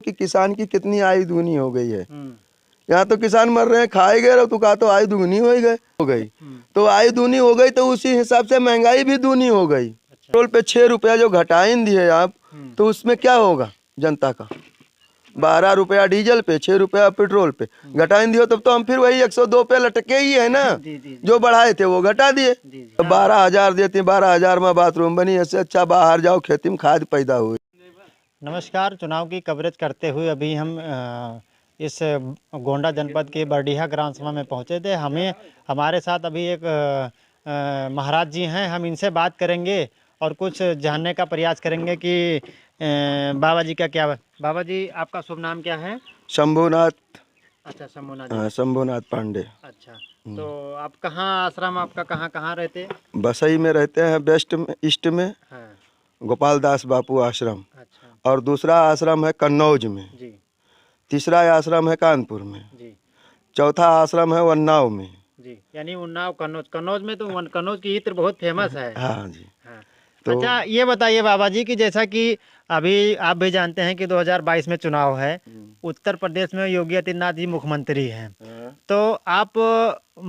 कि किसान की कितनी आय दुगनी हो गई है। यहाँ तो किसान मर रहे हैं, खाए गए तो कहा तो आय दुगनी हो गई। तो आय दूनी हो गई तो उसी हिसाब से महंगाई भी दूनी हो गई। पेट्रोल पे 6 रुपया जो घटाइन दिए आप, तो उसमें क्या होगा जनता का? 12 रुपया डीजल पे, 6 रुपया पेट्रोल पे घटाइन दियो, तब तो हम फिर वही 102 पे लटके ही है ना। जो बढ़ाए थे वो घटा दिए। 12,000 देते, 12,000 में बाथरूम बनी, ऐसे अच्छा बाहर जाओ खेती में खाद पैदा हुई। नमस्कार, चुनाव की कवरेज करते हुए अभी हम इस गोंडा जनपद के बरडीहा ग्राम सभा में पहुंचे थे। हमारे साथ अभी एक महाराज जी हैं, हम इनसे बात करेंगे और कुछ जानने का प्रयास करेंगे कि बाबा जी का क्या। बाबा जी, आपका शुभ नाम क्या है? शंभुनाथ। अच्छा, शंभुनाथ। हाँ, शंभुनाथ पांडे। अच्छा, तो आप कहाँ, आश्रम आपका कहाँ रहते? बसई में रहते हैं, वेस्ट में, ईस्ट में। हाँ। गोपाल दास बापू आश्रम। अच्छा। और दूसरा आश्रम है कन्नौज में जी। तीसरा आश्रम है कानपुर में जी। चौथा आश्रम है उन्नाव में। जी, यानी उन्नाव, कन्नौज में तो कन्नौज की इत्र बहुत फेमस है। हाँ जी। हाँ। तो अच्छा, ये बताइए बाबा जी कि जैसा कि अभी आप भी जानते हैं कि 2022 में चुनाव है, उत्तर प्रदेश में योगी आदित्यनाथ जी मुख्यमंत्री हैं। तो आप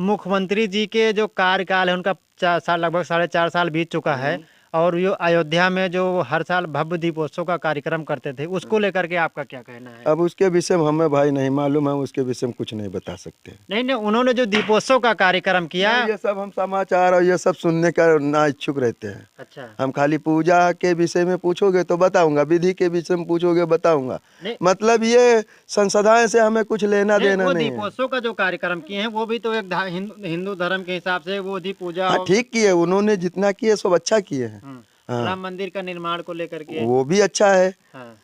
मुख्यमंत्री जी के जो कार्यकाल है उनका 4 साल, लगभग 4.5 साल बीत चुका है, और ये अयोध्या में जो हर साल भव्य दीपोत्सव का कार्यक्रम करते थे, उसको लेकर के आपका क्या कहना है? अब उसके विषय में हमें भाई नहीं मालूम है, उसके विषय में कुछ नहीं बता सकते। नहीं, उन्होंने जो दीपोत्सव का कार्यक्रम किया, ये सब हम समाचार और ये सब सुनने का ना इच्छुक रहते हैं। अच्छा, हम खाली पूजा के विषय में पूछोगे तो बताऊंगा, विधि के विषय में पूछोगे बताऊंगा। मतलब ये संसदाएं से हमें कुछ लेना देना वो नहीं है। दीपोत्सव का जो कार्यक्रम किए हैं वो भी तो एक हिंदू धर्म के हिसाब से वो दीप पूजा। हाँ, ठीक किए उन्होंने, जितना किए सब अच्छा किए हैं। हाँ। राम मंदिर का निर्माण को लेकर के वो भी अच्छा है। हाँ।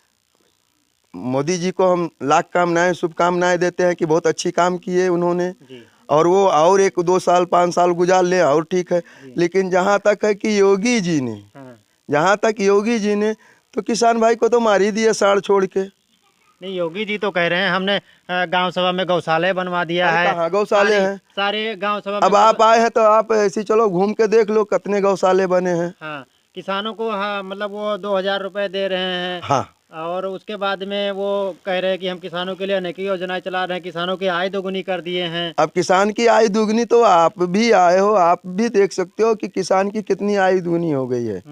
मोदी जी को हम लाख कामनाएं, शुभकामनाएं देते हैं कि बहुत अच्छी काम किए उन्होंने। जी। और वो और 1-2 साल 5 साल गुजार ले और ठीक है। लेकिन जहाँ तक है कि योगी जी ने, जहाँ तक योगी जी ने तो किसान भाई को तो मार ही दिया साड़ छोड़ के। नहीं, योगी जी तो कह रहे हैं हमने गांव सभा में गौशाले बनवा दिया है। कहाँ गौशाले हैं? सारे गांव सभा में। अब आप आए हैं तो आप ऐसे चलो घूम के देख लो कितने गौशाले बने हैं। हाँ, किसानों को, हाँ, मतलब वो 2,000 रुपए दे रहे हैं। हाँ। और उसके बाद में वो कह रहे हैं कि हम किसानों के लिए अनेक योजनाएं चला रहे हैं, किसानों की आय दोगुनी कर दिए हैं। अब किसान की आय दुगनी तो आप भी आए हो, आप भी देख सकते हो कि किसान की कितनी आय दुगनी हो गई है।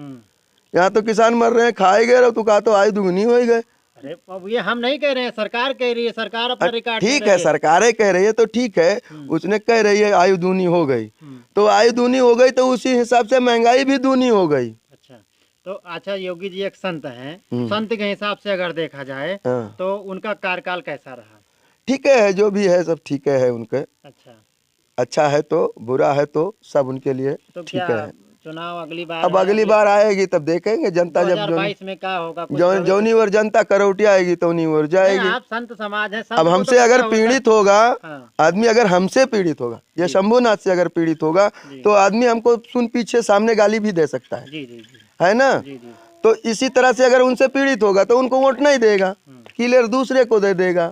यहाँ तो किसान मर रहे हैं, खाए गए तो कहा तो आय दुगनी हो गए। अरे अब ये हम नहीं कह रहे हैं, सरकार कह रही है, सरकार अपना रिकॉर्ड ठीक है, सरकारें कह रही है तो ठीक है, उसने कह रही है आयु दूनी हो गई, तो आयु दूनी हो गई तो उसी हिसाब से महंगाई भी दूनी हो गई। अच्छा, तो अच्छा, योगी जी एक संत हैं, संत के हिसाब से अगर देखा जाए तो उनका कार्यकाल कैसा रहा? ठीक है, जो भी है सब ठीक है उनके। अच्छा, अच्छा है तो बुरा है तो सब उनके लिए तो ठीक है। चुनाव अगली बार, अब अगली बार आएगी तब देखेंगे जनता, जब 2022 में क्या होगा, जौनी और जनता करौटी आएगी तो उन्हीं और जाएगी। आप संत समाज है, अब हमसे अगर पीड़ित होगा आदमी, अगर हमसे पीड़ित होगा या शंभुनाथ से अगर पीड़ित होगा तो आदमी हमको सुन पीछे सामने गाली भी दे सकता है। है ना? तो इसी तरह से अगर उनसे पीड़ित होगा तो उनको वोट नहीं देगा, क्लियर दूसरे को दे देगा।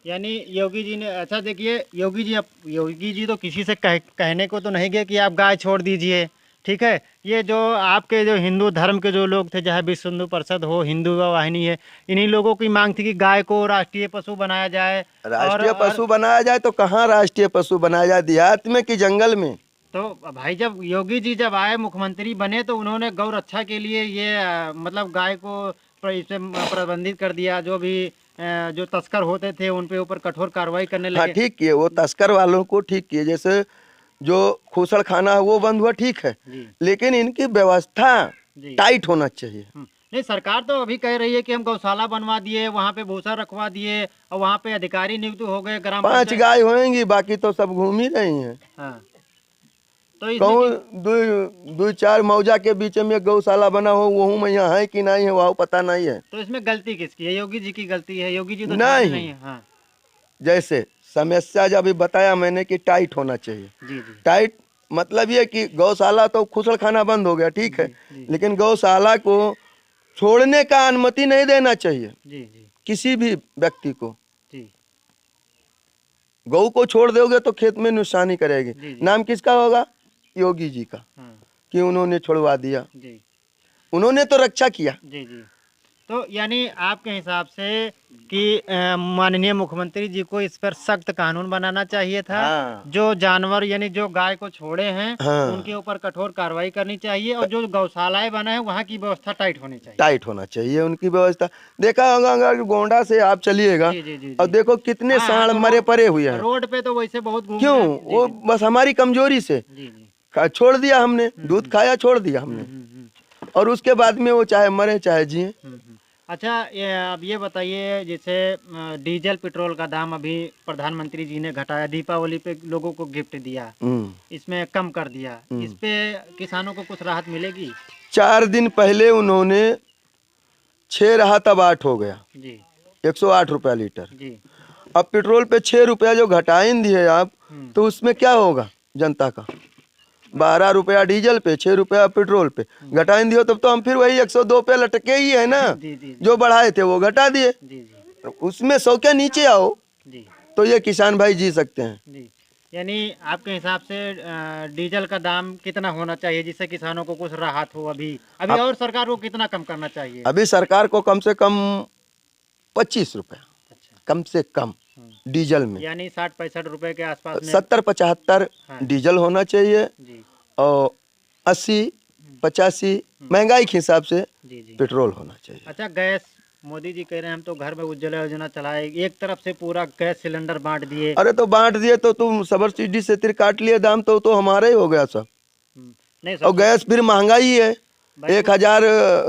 यानी योगी जी ने, अच्छा देखिए, योगी जी तो किसी से कहने को तो नहीं गए कि आप गाय छोड़ दीजिए, ठीक है। ये जो आपके जो हिंदू धर्म के जो लोग थे, चाहे विश्व हिंदू परिषद हो, हिंदू वाहिनी है, इन्हीं लोगों की मांग थी कि गाय को राष्ट्रीय पशु बनाया जाए। राष्ट्रीय पशु बनाया जाए तो कहाँ राष्ट्रीय पशु बनाया जाए, देहात में कि जंगल में? तो भाई, जब योगी जी जब आए, मुख्यमंत्री बने, तो उन्होंने गौ रक्षा के लिए ये मतलब गाय को इसे प्रबंधित कर दिया। जो भी जो तस्कर होते थे उन पे ऊपर कठोर कार्रवाई करने लगे। हाँ, ठीक किए, वो तस्कर वालों को ठीक किए। जैसे जो खूसड़ खाना है वो बंद हुआ, ठीक है, लेकिन इनकी व्यवस्था टाइट होना चाहिए। नहीं, सरकार तो अभी कह रही है कि हम गौशाला बनवा दिए, वहाँ पे भूसा रखवा दिए और वहाँ पे अधिकारी नियुक्त हो गए। ग्राम 5 गाय होंगी, बाकी तो सब घूम ही रही हैं। हाँ। तो 2-4 मौजा के बीच में गौशाला बना हो, वो में यहाँ है कि नहीं है वो पता नहीं है। तो इसमें गलती किसकी है? योगी जी की गलती है? योगी जी तो नहीं है। हाँ। जैसे समस्या जब भी बताया मैंने कि टाइट होना चाहिए। टाइट मतलब ये कि गौशाला तो खुसड़ खाना बंद हो गया, ठीक है, लेकिन गौशाला को छोड़ने का अनुमति नहीं देना चाहिए किसी भी व्यक्ति को। गौ को छोड़ दोगे तो खेत में नुकसानी करेगी। नाम किसका होगा? योगी जी का, कि उन्होंने छोड़वा दिया। उन्होंने तो रक्षा किया। तो यानी आपके हिसाब से कि माननीय मुख्यमंत्री जी को इस पर सख्त कानून बनाना चाहिए था। हाँ। जो जानवर यानी जो गाय को छोड़े हैं हाँ। उनके ऊपर कठोर कार्रवाई करनी चाहिए और जो गौशालाएं बना है वहाँ की व्यवस्था टाइट होनी चाहिए। टाइट होना चाहिए उनकी व्यवस्था। देखा होगा अगर गोंडा से आप चलिएगा जी जी जी और जी। देखो कितने हाँ, सांड तो मरे पड़े हुए हैं। रोड पे तो वैसे बहुत घूम क्यों? रहे हैं। जी वो जी बस हमारी कमजोरी से जी जी। छोड़ दिया हमने, दूध खाया छोड़ दिया हमने, और उसके बाद में वो चाहे मरे चाहे जिए। अच्छा, अब ये बताइए, जैसे डीजल पेट्रोल का दाम अभी प्रधानमंत्री जी ने घटाया, दीपावली पे लोगों को गिफ्ट दिया, इसमें कम कर दिया, इस पे किसानों को कुछ राहत मिलेगी? 4 दिन पहले उन्होंने 6 रहा तब 8 हो गया जी 108 रुपया लीटर। जी। अब पेट्रोल पे 6 रुपया जो घटाइन दिए आप, तो उसमें क्या होगा जनता का? 12 रुपया डीजल पे, 6 रुपया पेट्रोल पे घटाइन दियो, तब तो हम फिर वही 102 पे लटके ही है ना। जी जी जो बढ़ाए थे वो घटा दिए, जी जी उसमें 100 के नीचे आओ जी तो ये किसान भाई जी सकते हैं। जी। यानी आपके हिसाब से डीजल का दाम कितना होना चाहिए जिससे किसानों को कुछ राहत हो? अभी और सरकार को कितना कम करना चाहिए? अभी सरकार को कम से कम 25 रुपया अच्छा। कम से कम डीजल में, यानी 60-65 रुपए के आसपास में। 70-75 हाँ। डीजल होना चाहिए, जी और 80-85 महंगाई के हिसाब से जी जी। पेट्रोल होना चाहिए। अच्छा, गैस, मोदी जी कह रहे हैं हम तो घर में उज्ज्वला योजना चलाए, एक तरफ से पूरा गैस सिलेंडर बांट दिए। अरे तो बांट दिए तो तुम सब्सिडी से तिर काट लिए दाम, तो हमारा ही हो गया सब। नहीं और गैस फिर महंगाई है, 1000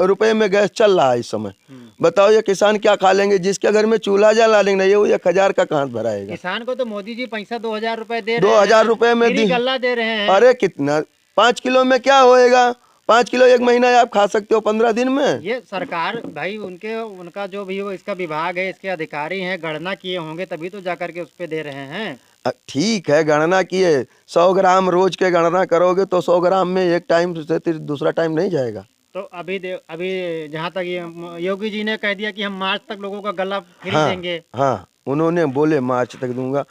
रुपए में गैस चल रहा है इस समय। बताओ ये किसान क्या खा लेंगे? जिसके घर में चूल्हा जला लेंगे ये 1000 का कहाँ भराएगा? किसान को तो मोदी जी पैसा 2000 रुपए दे रहे हैं। 2000 रुपए में फ्री गल्ला दे रहे हैं। अरे कितना, 5 किलो में क्या होएगा? 5 किलो एक महीना आप खा सकते हो 15 दिन में। ये सरकार भाई उनका जो भी वो इसका विभाग है, इसके अधिकारी हैं, गणना किए होंगे तभी तो जाकर के उस पे दे रहे हैं। ठीक है, गणना किए, 100 ग्राम रोज के गणना करोगे तो 100 ग्राम में एक टाइम से दूसरा टाइम नहीं जाएगा। तो अभी जहाँ तक ये योगी जी ने कह दिया कि हम मार्च तक लोगों का गला फ्री देंगे। हाँ, उन्होंने बोले मार्च तक दूंगा।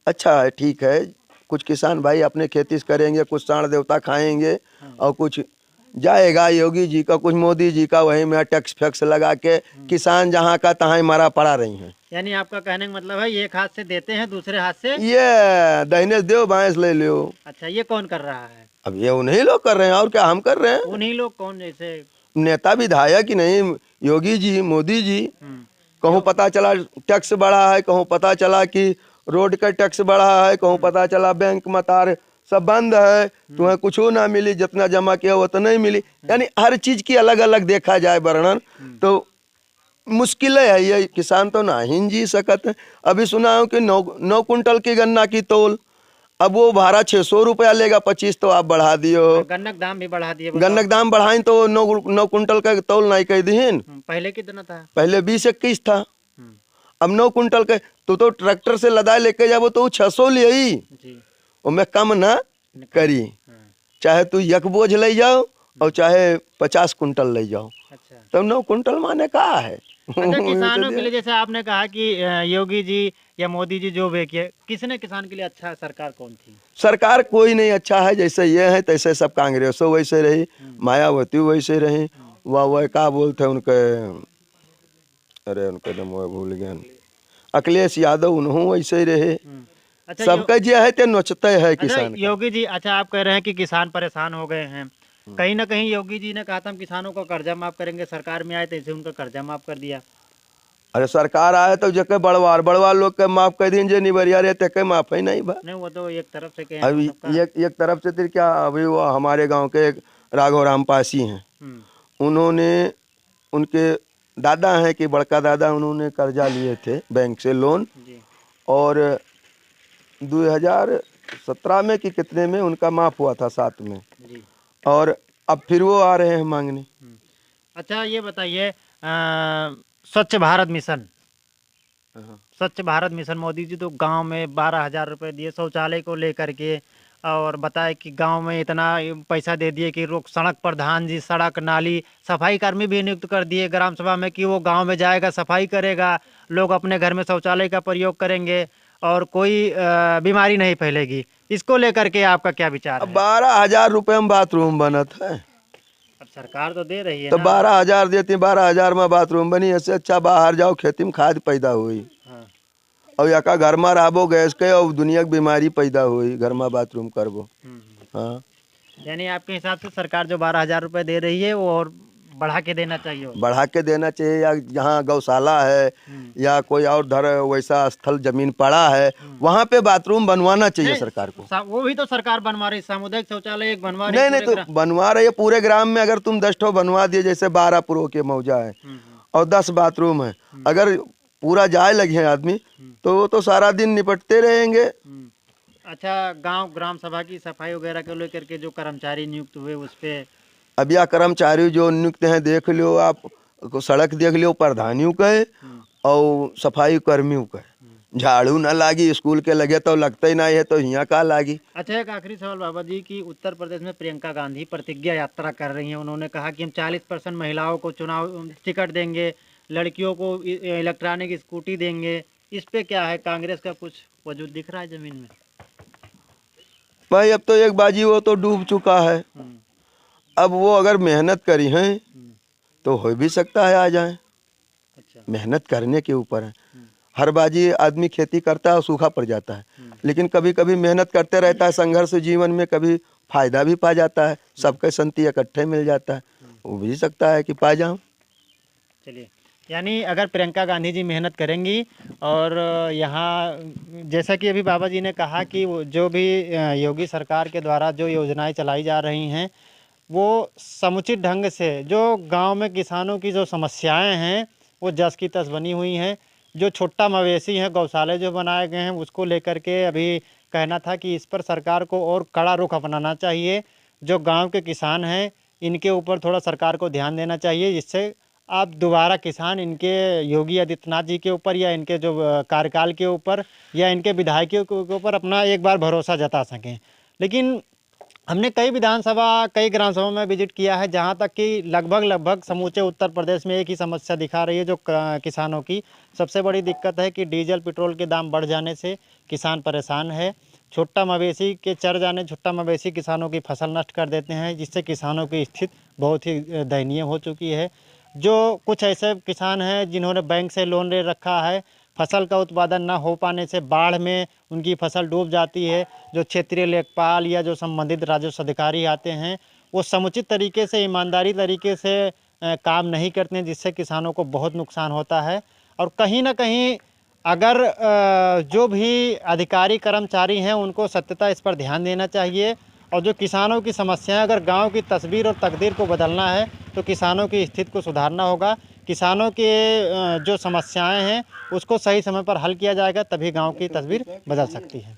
अच्छा है, ठीक है, कुछ किसान भाई अपने खेती से करेंगे, कुछ सांड देवता खाएंगे, और कुछ जाएगा योगी जी का, कुछ मोदी जी का, वही में टैक्स फैक्स लगा के किसान जहाँ का तहाँ मरा पड़ा रही हैं। यानी आपका कहने का मतलब है एक हाथ से देते हैं, दूसरे हाथ से ये दाहिने से दो बाएं से ले लो। अच्छा, ये कौन कर रहा है? अब ये उन्हीं लोग कर रहे हैं, और क्या हम कर रहे हैं? उन्हीं लोग कौन? जैसे नेता विधायक ही नहीं, योगी जी, मोदी जी। कहूँ पता चला टैक्स बढ़ा है, कहूँ पता चला कि रोड का टैक्स बढ़ा है, कहूँ पता चला बैंक मतार सब बंद है, तुम्हें कुछ ना मिली, जितना जमा किया वो तो नहीं मिली। यानी हर चीज की अलग अलग देखा जाए वर्णन, तो मुश्किल है ये, किसान तो ना ही जी सकत है। अभी सुना हूँ कि 9 कुंटल की गन्ना की तोल, अब वो भाड़ा 600 रुपया लेगा, 25 तो आप बढ़ा दियो। गन्नक दाम भी बढ़ा दिए। गन्नक दाम बढ़ाई तो 9 कुंटल का तोल नहीं कह दीन। पहले कितना था? पहले 20-21 था, अब 9 कुंटल का। तो ट्रैक्टर से लदा लेके जाओ तो 600 ले ही, मैं कम ना करी। चाहे तू एक बोझ ले जाओ और चाहे 50 कुंटल ले जाओ। अच्छा, तब 9 कुंटल माने कहा है? अच्छा, किसानों के लिए जैसे आपने कहा कि योगी जी या मोदी जी जो भी किए, किसने किसान के लिए अच्छा सरकार कौन थी? सरकार कोई नहीं अच्छा है, जैसे ये है तैसे सब कांग्रेसों वैसे रही, मायावती वैसे रही, वह क्या बोलते उनके, अरे उनके नाम वो भूल गया, अखिलेश यादव, उन्होंने वैसे ही रहे। अच्छा, सबका जो है ते नोचते है अच्छा किसान। योगी जी, अच्छा आप कह रहे हैं कि किसान परेशान हो गए हैं, कहीं ना कहीं योगी जी ने कहा था हम किसानों का कर्जा माफ करेंगे, सरकार में आए तो इसे उनका कर्जा माफ कर दिया। अरे सरकार आए तो जके बड़वार लोग के माफ कर दिन, जे निबरिया रहते के माफ ही नहीं बा। नहीं, वो तो एक तरफ से कहे अभी एक तरफ से फिर क्या, अभी वो हमारे गांव के एक राघव राम पासी हैं, उन्होंने, उनके दादा हैं कि बड़का दादा, उन्होंने कर्जा लिए थे बैंक से लोन, और 2017 में कि कितने में उनका माफ हुआ था, 7 में, और अब फिर वो आ रहे हैं मांगने। अच्छा, ये बताइए, स्वच्छ भारत मिशन, स्वच्छ भारत मिशन, मोदी जी तो गांव में 12,000 रुपए दिए शौचालय को लेकर के, और बताए कि गांव में इतना पैसा दे दिए कि रोक सड़क प्रधान जी, सड़क नाली सफाई कर्मी भी नियुक्त कर दिए ग्राम सभा में कि वो गांव में जाएगा, सफाई करेगा, लोग अपने घर में शौचालय का प्रयोग करेंगे और कोई बीमारी नहीं फैलेगी। इसको लेकर के आपका क्या विचार है? 12,000 रुपये में बाथरूम बनत है, अब सरकार तो दे रही है तो ना। 12,000 देती, 12,000 में बाथरूम बनी, ऐसे अच्छा बाहर जाओ खेती में खाद पैदा हुई हाँ। और यका घर में रहो गैस के और दुनिया की बीमारी पैदा हुई घर में बाथरूम करबो। हाँ, यानी आपके हिसाब से सरकार जो 12,000 रुपए दे रही है वो और बढ़ा के देना चाहिए। बढ़ा के देना चाहिए, या जहाँ गौशाला है या कोई और धर वैसा स्थल जमीन पड़ा है वहाँ पे बाथरूम बनवाना चाहिए सरकार को। वो भी तो सरकार बनवा रही, सामुदायिक शौचालय एक बनवा रही। नहीं नहीं, तो बनवा रही है पूरे ग्राम में। अगर तुम 10 ठो बनवा दिए, जैसे 12 पुरों के मौजा है और 10 बाथरूम है, अगर पूरा जाए लगे हैं आदमी तो वो तो सारा दिन निपटते रहेंगे। अच्छा, गांव ग्राम सभा की सफाई वगैरह को लेकर के जो कर्मचारी नियुक्त हुए उस पे अब यह कर्मचारी जो नियुक्त हैं, देख लो आप, सड़क देख लो, प्रधानियों का है और सफाई कर्मियों का है। झाड़ू न लागी, स्कूल के लगे तो लगता ही नहीं है, तो यहाँ का लागी। अच्छा, एक आखिरी सवाल बाबा जी की उत्तर प्रदेश में प्रियंका गांधी प्रतिज्ञा यात्रा कर रही हैं। उन्होंने कहा कि हम 40% महिलाओं को चुनाव टिकट देंगे, लड़कियों को इलेक्ट्रॉनिक स्कूटी देंगे। इस पे क्या है, कांग्रेस का कुछ वजूद दिख रहा है जमीन में? भाई अब तो एक बाजी वो तो डूब चुका है। अब वो अगर मेहनत करी हैं तो हो भी सकता है आ जाए। अच्छा। मेहनत करने के ऊपर है। हर बाजी आदमी खेती करता है और सूखा पड़ जाता है, लेकिन कभी कभी मेहनत करते रहता है संघर्ष जीवन में, कभी फायदा भी पा जाता है, सबके संति इकट्ठे मिल जाता है, वो भी सकता है कि पा जाऊं। चलिए, यानी अगर प्रियंका गांधी जी मेहनत करेंगी और यहाँ जैसा कि अभी बाबा जी ने कहा कि जो भी योगी सरकार के द्वारा जो योजनाएं चलाई जा रही हैं वो समुचित ढंग से, जो गांव में किसानों की जो समस्याएं हैं वो जस की तस बनी हुई हैं। जो छोटा मवेशी हैं, गौशाले जो बनाए गए हैं, उसको लेकर के अभी कहना था कि इस पर सरकार को और कड़ा रुख अपनाना चाहिए। जो गांव के किसान हैं इनके ऊपर थोड़ा सरकार को ध्यान देना चाहिए, जिससे आप दोबारा किसान इनके योगी आदित्यनाथ जी के ऊपर या इनके जो कार्यकाल के ऊपर या इनके विधायकों के ऊपर अपना एक बार भरोसा जता सकें। लेकिन हमने कई विधानसभा, कई ग्राम सभा में विजिट किया है, जहां तक कि लगभग समूचे उत्तर प्रदेश में एक ही समस्या दिखा रही है जो किसानों की सबसे बड़ी दिक्कत है कि डीजल पेट्रोल के दाम बढ़ जाने से किसान परेशान है। छोटा मवेशी के चर जाने, छोटा मवेशी किसानों की फसल नष्ट कर देते हैं, जिससे किसानों की स्थिति बहुत ही दयनीय हो चुकी है। जो कुछ ऐसे किसान हैं जिन्होंने बैंक से लोन ले रखा है, फसल का उत्पादन न हो पाने से बाढ़ में उनकी फसल डूब जाती है। जो क्षेत्रीय लेखपाल या जो संबंधित राजस्व अधिकारी आते हैं वो समुचित तरीके से, ईमानदारी तरीके से काम नहीं करते हैं, जिससे किसानों को बहुत नुकसान होता है। और कहीं ना कहीं अगर जो भी अधिकारी कर्मचारी हैं उनको सत्यता इस पर ध्यान देना चाहिए। और जो किसानों की समस्याएं, अगर गांव की तस्वीर और तकदीर को बदलना है तो किसानों की स्थिति को सुधारना होगा। किसानों के जो समस्याएं हैं उसको सही समय पर हल किया जाएगा, तभी गांव की तस्वीर बदल सकती है।